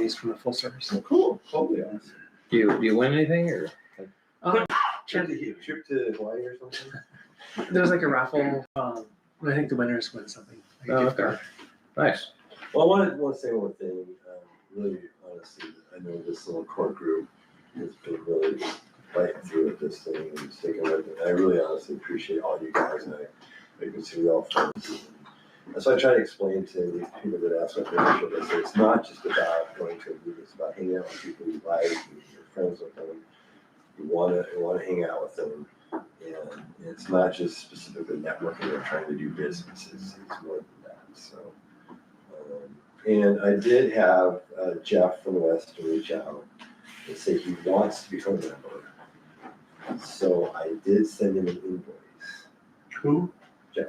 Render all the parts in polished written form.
days from the full service. Oh, cool. Totally awesome. Do you win anything or? Trip to Hawaii or something? There's like a raffle. I think the winners win something. Like a gift Okay. card. Nice. Well, I want to say one thing. Really, honestly, I know this little core group has been really fighting through with this thing and sticking with it. I really honestly appreciate all you guys, and I consider you all friends. And so I try to explain to these people that ask what membership is. It's not just about going to a meeting. It's about hanging out with people you like, and you're friends with them. You want to hang out with them, and it's not just specifically networking or trying to do business. It's more than that. So, and I did have Jeff from the West to reach out and say he wants to become a member. So I did send him an invoice. Who? Jeff.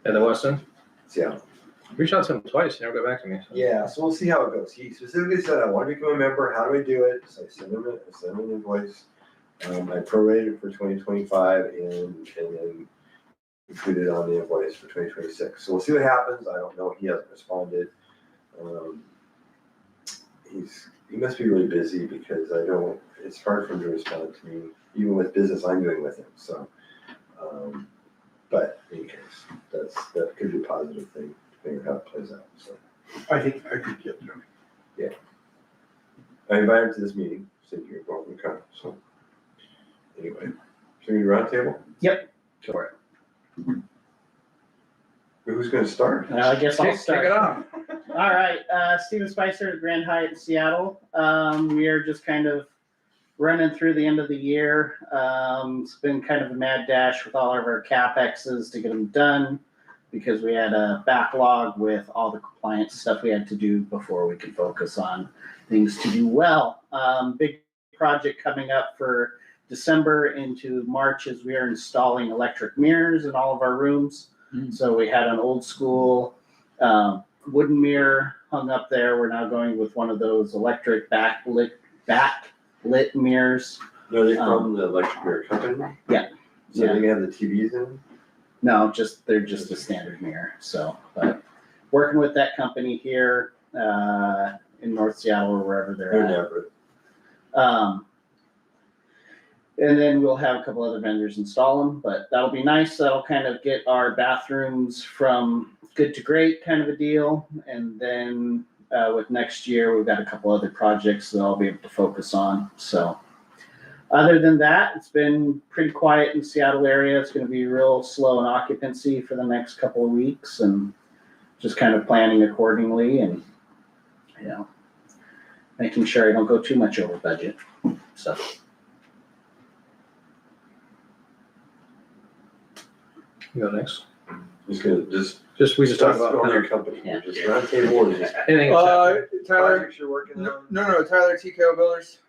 At the Weston? Yeah. Reached out to him twice. He never got back to me. So. Yeah, so we'll see how it goes. He specifically said, I want to become a member. How do I do it? So I sent him an invoice. I prorated for 2025 and then included on the invoice for 2026. So we'll see what happens. I don't know. He hasn't responded. He must be really busy because it's hard for him to respond to me, even with business I'm doing with him. So, but in any case, that could be a positive thing, depending on how it plays out. So I think I could get them. yeah. I invited him to this meeting, so you're welcome to come. So anyway, should we round table? Yep. Go for it. Who's gonna start? I guess I'll Kick start. it off. All right, Steven Spicer, Grand Hyatt in Seattle. We are just kind of running through the end of the year. It's been kind of a mad dash with all of our CapExes to get them done because we had a backlog with all the compliance stuff we had to do before we could focus on things to do well. Big project coming up for December into March is we are installing electric mirrors in all of our rooms. So we had an old school wooden mirror hung up there. We're now going with one of those electric backlit mirrors. No, they're from the electric mirror company? Yeah. So they have the TVs in? No, they're just a standard mirror. So, but working with that company here in North Seattle or wherever they're at. Never. And then we'll have a couple other vendors install them, but that'll be nice. That'll kind of get our bathrooms from good to great kind of a deal. And then with next year, we've got a couple other projects that I'll be able to focus on. So other than that, it's been pretty quiet in the Seattle area. It's going to be real slow in occupancy for the next couple of weeks and just kind of planning accordingly and, making sure I don't go too much over budget. So. You go next. We just talk about your company. Yeah. Just round table or just anything. Tyler, projects you're working on. no, Tyler, TKO Builders.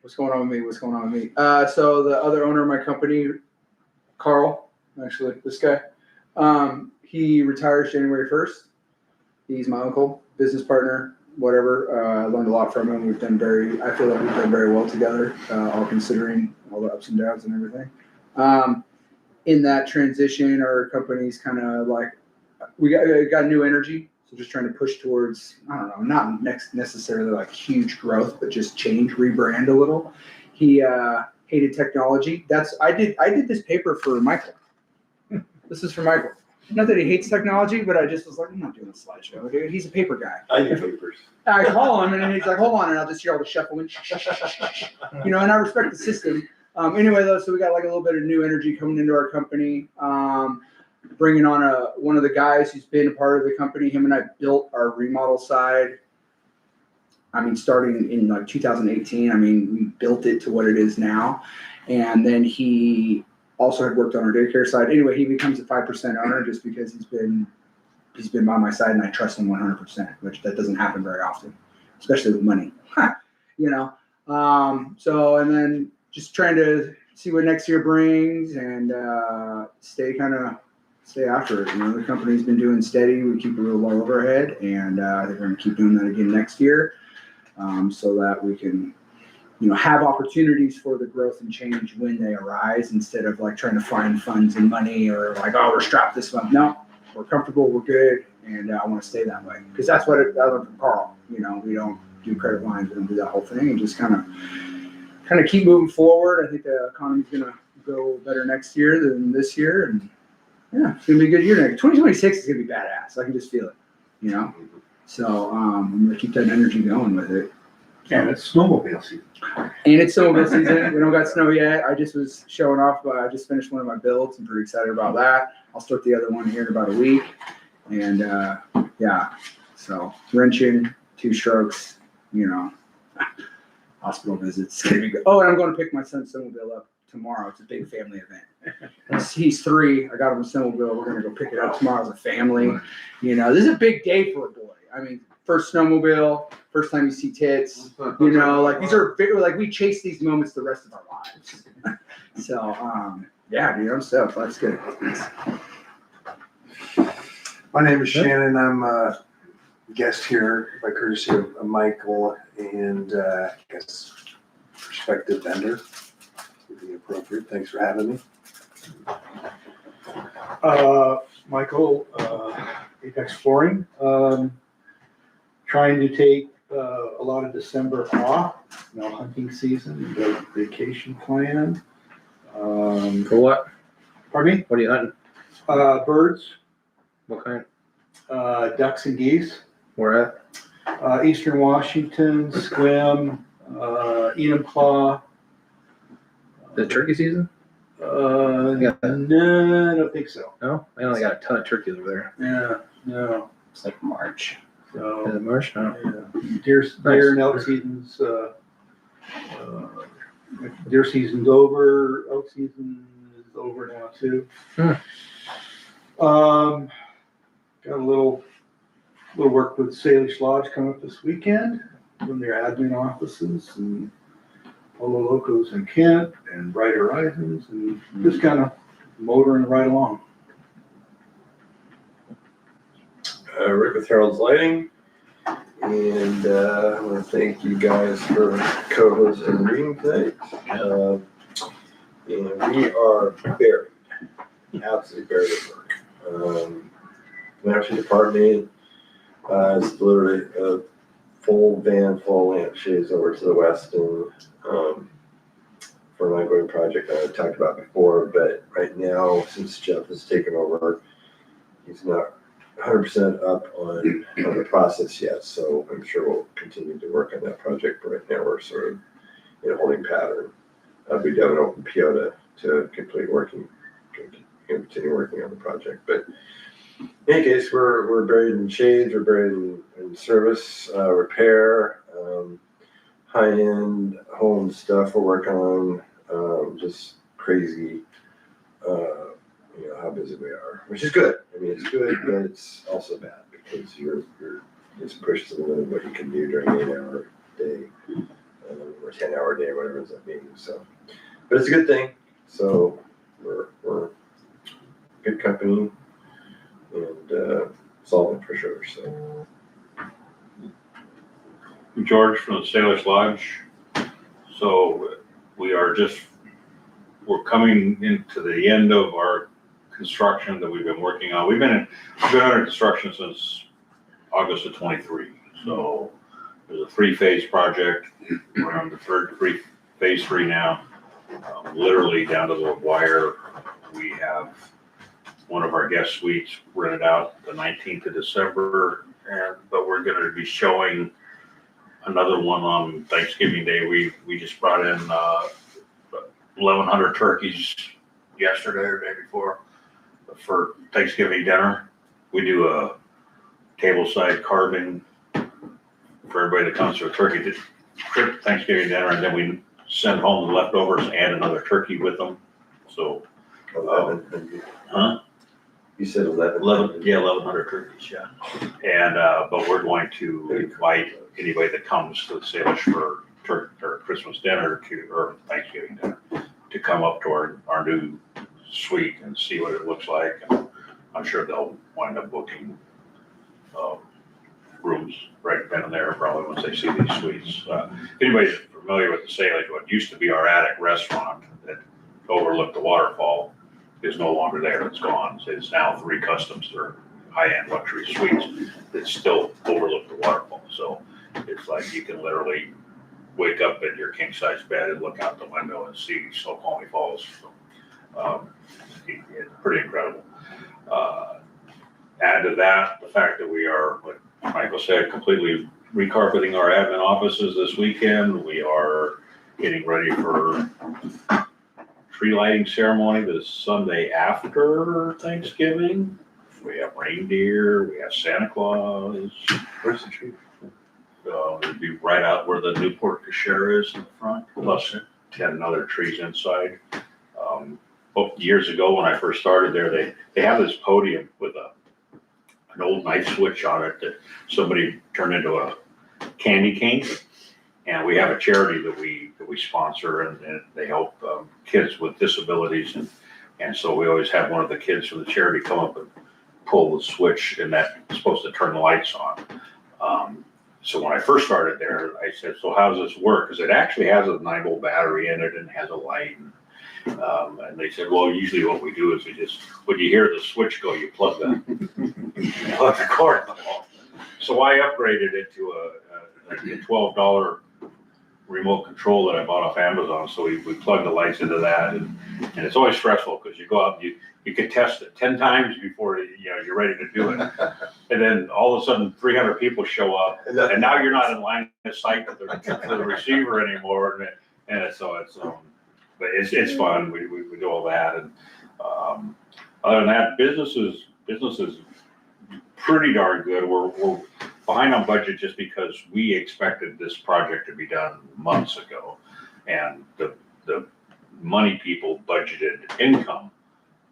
What's going on with me? So the other owner of my company, Carl, actually, this guy, he retires January 1st. He's my uncle, business partner, whatever. I learned a lot from him. I feel like we've done very well together, all considering all the ups and downs and everything. In that transition, our company's kind of like, we got new energy. So just trying to push towards, I don't know, not necessarily like huge growth, but just change, rebrand a little. He hated technology. I did this paper for Michael. This is for Michael. Not that he hates technology, but I just was like, I'm not doing a slideshow, dude. He's a paper guy. I do papers. I call him and he's like, hold on, and I'll just hear all the shuffling. And I respect the system. Anyway, though, so we got like a little bit of new energy coming into our company. Bringing on one of the guys who's been a part of the company. Him and I built our remodel side. Starting in like 2018. We built it to what it is now. And then he also had worked on our daycare side. Anyway, he becomes a 5% owner just because he's been by my side and I trust him 100%, which that doesn't happen very often, especially with money. So, and then just trying to see what next year brings and stay after it. The company's been doing steady. We keep a real low overhead, and I think we're going to keep doing that again next year, so that we can, have opportunities for the growth and change when they arise, instead of like trying to find funds and money or like, oh, we're strapped this month. No, we're comfortable, we're good, and I want to stay that way because that's what I learned from Carl. We don't do credit lines. We don't do that whole thing, and just kind of keep moving forward. I think the economy's gonna go better next year than this year, and yeah, it's gonna be a good year next. 2026 is gonna be badass. I can just feel it. So I'm gonna keep that energy going with it. And it's snowmobile season. And it's snowmobile season. We don't got snow yet. I just was showing off, but I just finished one of my builds. I'm pretty excited about that. I'll start the other one here in about a week. And yeah, so wrenching, 2 strokes, hospital visits. Oh, and I'm going to pick my son's snowmobile up tomorrow. It's a big family event. He's 3. I got him a snowmobile. We're going to go pick it up tomorrow as a family. This is a big day for a boy. I mean, first snowmobile, first time you see tits, these are big, we chase these moments the rest of our lives. So, yeah, dude, I'm stoked. That's good. My name is Shannon. I'm a guest here by courtesy of Michael and I guess prospective vendor would be appropriate. Thanks for having me. Michael, Apex Flooring. Trying to take a lot of December off, hunting season, vacation plan. For what? Pardon me? What are you hunting? Birds, What kind? ducks and geese. Where at? Eastern Washington, Squim, Enumclaw. The turkey season? No, I don't think so. No? I only got a ton of turkey over there. Yeah, no. It's like March. Is So, it March? No. yeah. Deer and elk seasons, deer season's over, elk season is over now too. Got a little work with Salish Lodge coming up this weekend from their admin offices and Polo Locos in Kent and Bright Horizons and just kind of motoring right along. Rick with Harold's Lighting, and I want to thank you guys for co-hosting the meeting tonight. And we are buried, absolutely buried at work. Actually, department is literally a full van full of lampshades over to the west and for an ongoing project that I've talked about before. But right now, since Jeff has taken over, he's not 100% up on the process yet, so I'm sure we'll continue to work on that project. But right now, we're sort of in a holding pattern. We do have an open PO to continue working on the project. But in any case, we're buried in shades, we're buried in service, repair, high-end home stuff we're working on, just crazy. How busy we are, which is good. I mean, it's good, but it's also bad because you're just pushed to the limit of what you can do during an 8-hour day or 10-hour day, whatever it ends up being. So, but it's a good thing. So we're a good company and solvent for sure. So George from the Salish Lodge. So we're coming into the end of our construction that we've been working on. We've been under construction since August of 23. So there's a 3-phase project. We're on the phase 3 now. Literally down to the wire. We have one of our guest suites rented out the 19th of December, but we're going to be showing another one on Thanksgiving Day. We just brought in 1,100 turkeys yesterday or the day before for Thanksgiving dinner. We do a tableside carving for everybody that comes to a turkey Thanksgiving dinner, and then we send home the leftovers and another turkey with them. So 1100. Huh? You said 11. 1,100 turkeys, yeah. And but we're going to invite anybody that comes to the Salish for Christmas dinner or Thanksgiving dinner to come up to our new suite and see what it looks like. And I'm sure they'll wind up booking rooms right then and there probably once they see these suites. If anybody's familiar with the Salish, what used to be our attic restaurant that overlooked the waterfall is no longer there. It's gone. It's now 3 customs or high-end luxury suites that still overlook the waterfall. So it's like you can literally wake up in your king size bed and look out the window and see Snoqualmie Falls. So, it's pretty incredible. Add to that the fact that we are, like Michael said, completely recarpeting our admin offices this weekend. We are getting ready for tree lighting ceremony the Sunday after Thanksgiving. We have reindeer, we have Santa Claus. Where's the tree? It'd be right out where the Newport Cachera is in the front, plus 10 other trees inside. Years ago when I first started there, they have this podium with an old knife switch on it that somebody turned into a candy cane. And we have a charity that we sponsor, and they help kids with disabilities. And so we always have one of the kids from the charity come up and pull the switch, and that's supposed to turn the lights on. So when I first started there, I said, so how does this work? Because it actually has a 9-volt battery in it and has a light. And they said, well, usually what we do is we just, when you hear the switch go, you plug the cord in the wall. So I upgraded it to a $12 remote control that I bought off Amazon. So we plug the lights into that, and it's always stressful because you go out and you can test it 10 times before you're ready to do it. And then all of a sudden 300 people show up, and now you're not in line of sight to the receiver anymore. But it's fun. We do all that, and other than that, business is pretty darn good. We're behind on budget just because we expected this project to be done months ago, and the money people budgeted income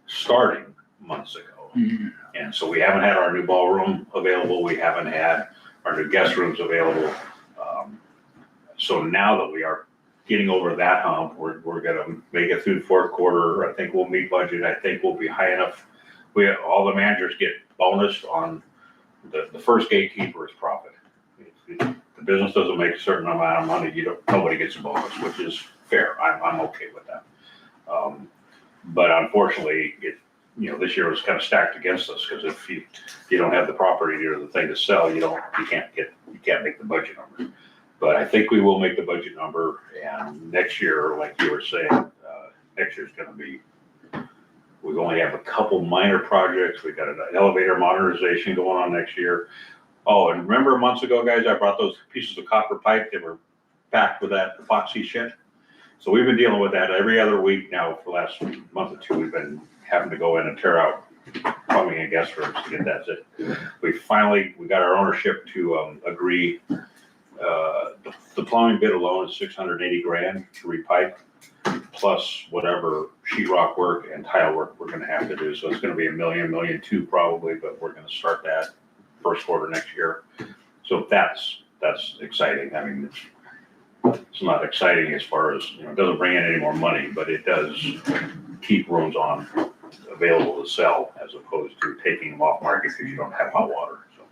starting months ago. Mm-hmm. And so we haven't had our new ballroom available. We haven't had our new guest rooms available. So now that we are getting over that hump, we're gonna make it through the fourth quarter. I think we'll meet budget. I think we'll be high enough. All the managers get bonused on the first gatekeeper is profit. If the business doesn't make a certain amount of money, nobody gets a bonus, which is fair. I'm okay with that. But unfortunately, this year was kind of stacked against us, because if you don't have the property or the thing to sell, you can't make the budget number. But I think we will make the budget number, and next year, like you were saying, next year's going to be. We only have a couple minor projects. We got an elevator modernization going on next year. Oh, and remember months ago, guys, I brought those pieces of copper pipe that were packed with that epoxy shit. So we've been dealing with that every other week now for the last month or two. We've been having to go in and tear out plumbing and guest rooms to get that zip. We got our ownership to agree. The plumbing bid alone is $680,000 to repipe, plus whatever sheetrock work and tile work we're gonna have to do. So it's gonna be $1 million, $1.2 million probably, but we're gonna start that first quarter next year. So that's exciting. I mean, it's not exciting as far as, it doesn't bring in any more money, but it does keep rooms available to sell, as opposed to taking them off market because you don't have hot water. So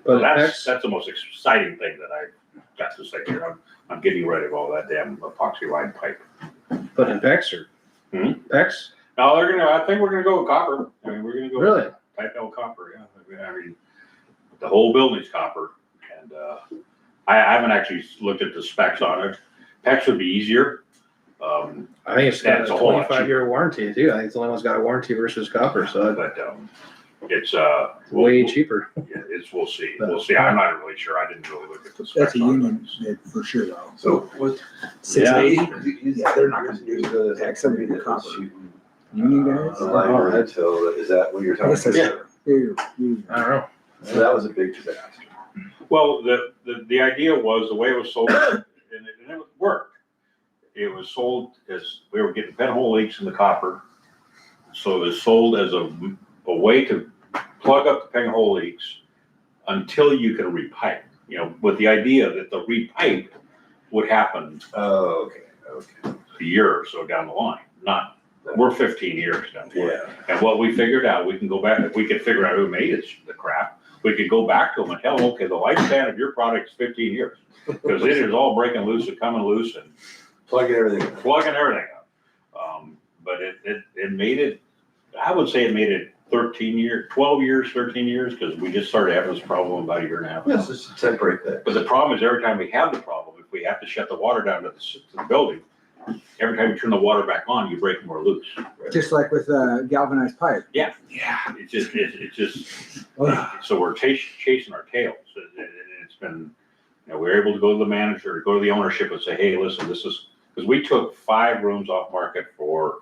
But that's the most exciting thing that I got to say here. I'm getting rid of all that damn epoxy lined pipe. But in PEX or? PEX? No, I think we're gonna go with copper. I mean, we're gonna go Really? type L copper, yeah. I mean, the whole building's copper, and I haven't actually looked at the specs on it. PEX would be easier. I think it's got a That's a whole lot 25-year warranty too. I think it's the only one's got a warranty versus copper, so but it's way cheaper. Yeah, we'll see. We'll see. I'm not really sure. I didn't really look at the specs. That's a on union it. bid for sure, though. So what? 680? Yeah, they're not gonna do years ago, that. somebody that Copper. was shooting Union guys? a liner until, is that what you're talking Yes, that's about? Here, I don't know. So that was a big disaster. Well, the idea was the way it was sold, and it worked. It was sold as we were getting pinhole leaks in the copper, so it was sold as a way to plug up the pinhole leaks until you can repipe. With the idea that the repipe would happen. Oh, okay. A year or so down the line. We're 15 years down the line. Yeah. And what we figured out, we can go back, if we could figure out who made the crap, we could go back to them and tell them, okay, the lifespan of your product is 15 years. Because it is all breaking loose and coming loose and Plugging everything up. But it made it, I would say it made it 13 years, 12 years, 13 years, because we just started having this problem about a year and a half ago. This is a temporary thing. But the problem is every time we have the problem, if we have to shut the water down to the building, every time you turn the water back on, you break more loose. Just like with galvanized pipe. Yeah, it's just, so we're chasing our tails. And it's been, we're able to go to the manager, go to the ownership and say, hey, listen, this is, because we took 5 rooms off market for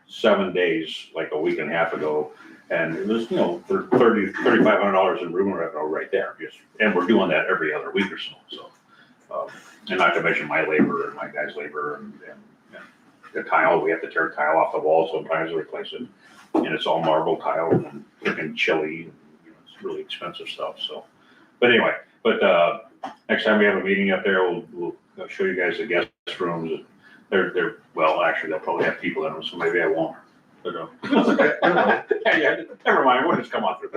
7 days, like a week and a half ago. And it was, $3,500 in room revenue right there. And we're doing that every other week or so. And not to mention my labor and my guys' labor and the tile, we have to tear tile off the wall sometimes to replace it. And it's all marble tile and freaking chilly. It's really expensive stuff. So, but anyway, next time we have a meeting up there, we'll show you guys the guest rooms. They're well, actually, they'll probably have people in them, so maybe I won't. But yeah, never mind. We'll just come on through.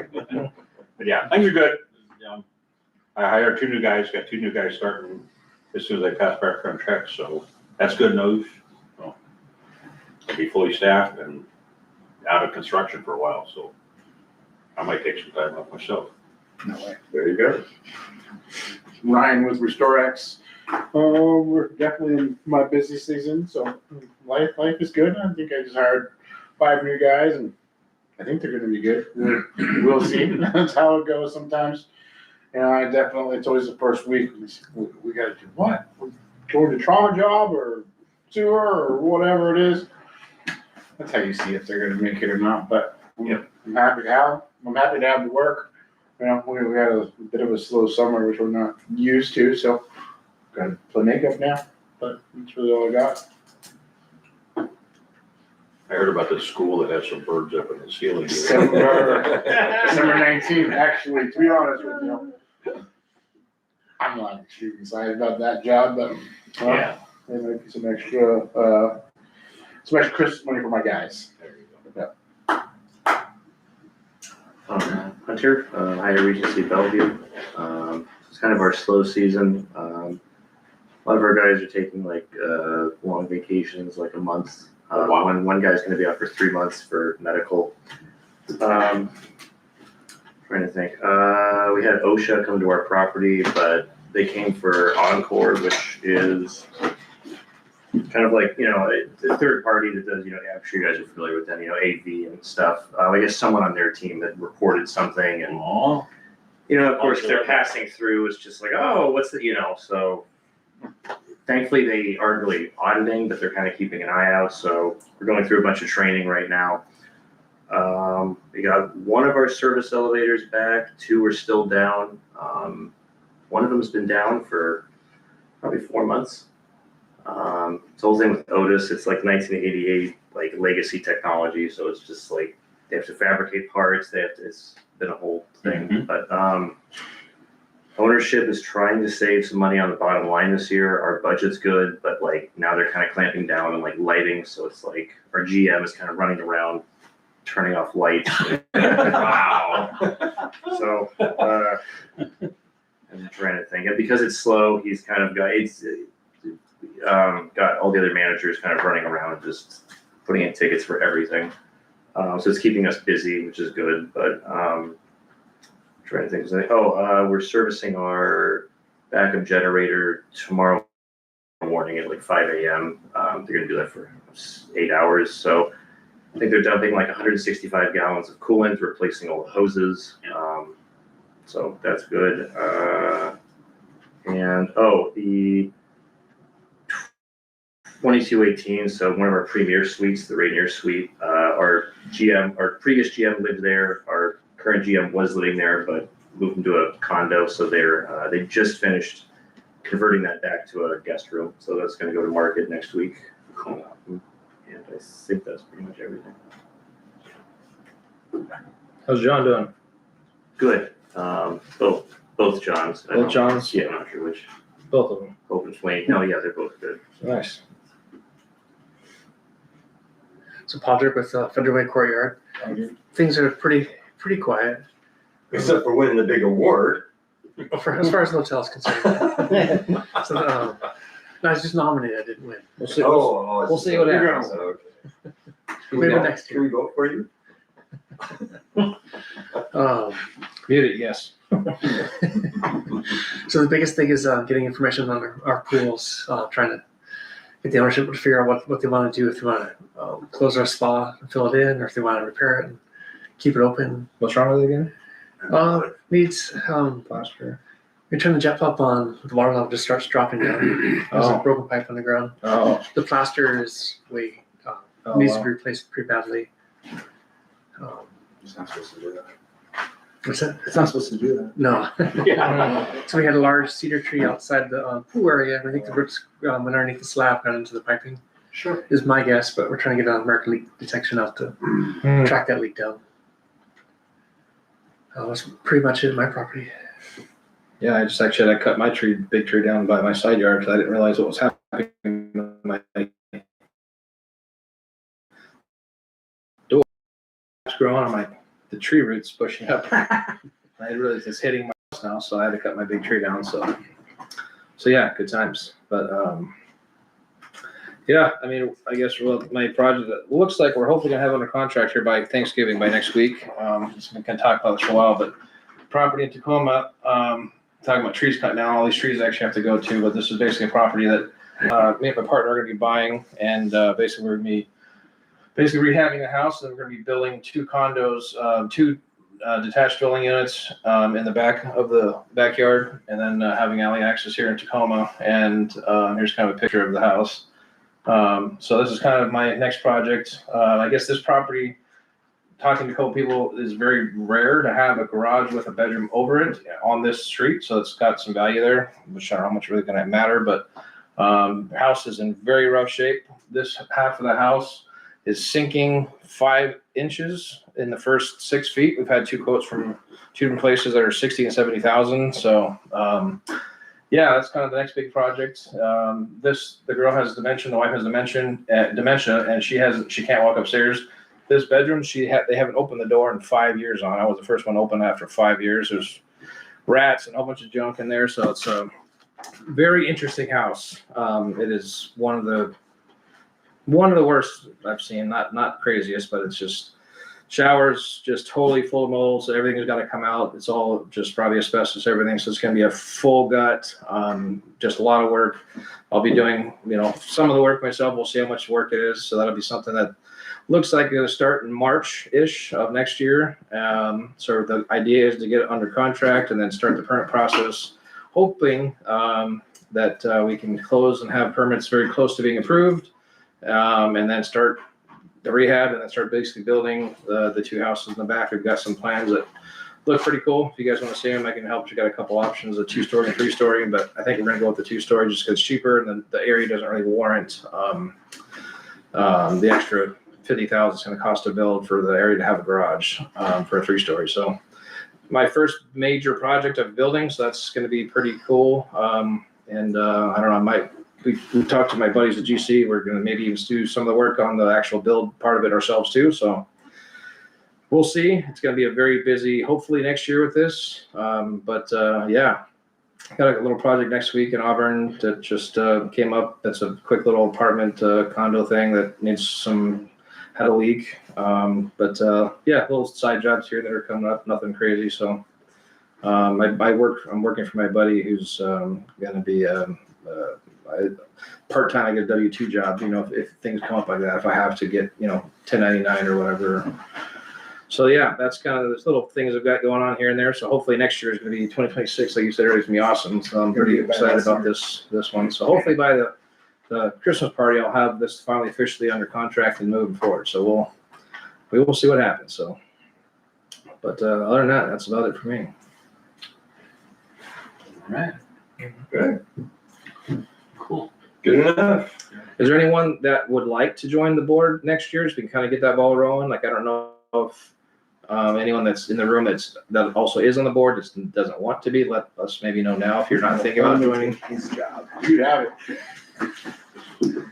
But yeah, things are good. I hired 2 new guys. Got 2 new guys starting as soon as I pass background checks, so that's good news. So, I'll be fully staffed and out of construction for a while, so I might take some time off myself. No way. There you go. Ryan with RestoreX. We're definitely in my busy season, so life is good. I think I just hired 5 new guys, and I think they're going to be good. We'll see. That's how it goes sometimes. It's always the first week. We got to do what? We're going to trauma job or sewer or whatever it is. That's how you see if they're going to make it or not. But I'm happy to have the work. We had a bit of a slow summer, which we're not used to, so got to play makeup now. But that's really all I got. I heard about this school that has some birds up in the ceiling. December 19th, actually, to be honest with you. I'm not extremely excited about that job, but Yeah. there might be some extra Christmas money for my guys. There you go. Hunter, Higher Regency Bellevue. It's kind of our slow season. A lot of our guys are taking long vacations, like a month. One guy's going to be out for 3 months for medical. Trying to think. We had OSHA come to our property, but they came for Encore, which is kind of like, the third party that does, I'm sure you guys are familiar with them, AV and stuff. I guess someone on their team had reported something and, of course, they're passing through. It's just like, oh, what's the, so thankfully they aren't really auditing, but they're kind of keeping an eye out. So we're going through a bunch of training right now. We got 1 of our service elevators back, 2 are still down. One of them's been down for probably 4 months. It's the whole thing with Otis. It's like 1988, like legacy technology. So it's just like they have to fabricate parts. It's been a whole thing. Mm-hmm. But ownership is trying to save some money on the bottom line this year. Our budget's good, but now they're kind of clamping down on lighting. So it's like our GM is kind of running around turning off lights. Wow. So I'm trying to think. And because it's slow, he's kind of got all the other managers kind of running around just putting in tickets for everything. So it's keeping us busy, which is good. But trying to think. We're servicing our backup generator tomorrow morning at 5 a.m. They're going to do that for 8 hours. So I think they're dumping 165 gallons of coolant, replacing all the hoses. So that's good. The 2218, so one of our premier suites, the Rainier Suite, our previous GM lived there. Our current GM was living there, but moved into a condo. So they just finished converting that back to a guest room. So that's going to go to market next week. And I think that's pretty much everything. How's John doing? Good. Both Johns. Both Johns? Yeah, I'm not sure which. Both of them. Hope and Flame. No, yeah, they're both good. Nice. So Patrick with Federway Courtyard, things are pretty quiet. Except for winning the big award. As far as the hotel is concerned. So, I was just nominated, I didn't win. We'll see. We'll see what happens. Okay. Maybe next Can we vote for you? Mute it, yes. So the biggest thing is getting information on our pools, trying to get the ownership to figure out what they want to do, if they want to close our spa and fill it in, or if they want to repair it and keep it open. What's wrong with it again? Needs Plaster. you turn the jet pump on, the water level just starts dropping down. There's a broken pipe on the ground. Oh. The plaster is way needs to be replaced pretty badly. It's not supposed to do that. What's that? It's not supposed to do that. No. Yeah. So we had a large cedar tree outside the pool area, and I think the roots went underneath the slab, got into the piping. Sure. Is my guess, but we're trying to get an American leak detection out to track that leak down. That's pretty much it in my property. Yeah, I cut my big tree down by my side yard because I didn't realize what was happening with my door. It's growing on the tree roots pushing up. I realized it's hitting my house now, so I had to cut my big tree down. So yeah, good times. But yeah, I mean, I guess my project looks like we're hopefully gonna have under contract here by Thanksgiving, by next week. We can talk about this for a while, but property in Tacoma, talking about trees cut down, all these trees actually have to go to, but this is basically a property that me and my partner are gonna be buying, and basically we're gonna be rehabbing the house, and we're gonna be building 2 condos, 2 detached dwelling units in the back of the backyard, and then having alley access here in Tacoma. And here's kind of a picture of the house. So this is kind of my next project. I guess this property, talking to a couple people, is very rare to have a garage with a bedroom over it on this street. So it's got some value there, which I don't know how much really gonna matter, but the house is in very rough shape. This half of the house is sinking 5 inches in the first 6 feet. We've had 2 quotes from 2 different places that are 60 and 70,000. So yeah, that's kind of the next big project. The girl has dementia, the wife has dementia, and she can't walk upstairs. This bedroom, they haven't opened the door in 5 years on. I was the first one to open after 5 years. There's rats and a whole bunch of junk in there, so it's a very interesting house. It is one of the worst I've seen. Not craziest, but it's just showers just totally full of mold, so everything's got to come out. It's all just probably asbestos, everything. So it's going to be a full gut, just a lot of work. I'll be doing, some of the work myself. We'll see how much work it is. So that'll be something that looks like it'll start in March-ish of next year. So the idea is to get it under contract and then start the permit process, hoping that we can close and have permits very close to being approved, and then start the rehab, and then start basically building the 2 houses in the back. We've got some plans that look pretty cool. If you guys want to see them, I can help. We've got a couple options, a 2-story and 3-story, but I think we're going to go with the 2-story just because it's cheaper, and then the area doesn't really warrant the extra $50,000 it's going to cost to build for the area to have a garage for a 3-story. So my first major project of building, so that's going to be pretty cool. And I don't know, we talked to my buddies at GC. We're going to maybe even do some of the work on the actual build part of it ourselves too. So we'll see. It's going to be a very busy, hopefully next year with this. Yeah, got a little project next week in Auburn that just came up. That's a quick little apartment condo thing that had a leak. Yeah, little side jobs here that are coming up, nothing crazy. So I'm working for my buddy who's going to be part-time. I get a W-2 job, if things come up like that, if I have to get, 1099 or whatever. So yeah, that's kind of those little things I've got going on here and there. So hopefully next year is going to be 2026. Like you said, it's going to be awesome. So I'm pretty excited about this one. So hopefully by the Christmas party, I'll have this finally officially under contract and moving forward. So we will see what happens. So, but other than that, that's about it for me. All right. Good. Cool. Good enough. Is there anyone that would like to join the board next year, so we can kind of get that ball rolling? Like, I don't know if anyone that's in the room that also is on the board that doesn't want to be. Let us maybe know now if you're not thinking about joining. His job. You have it.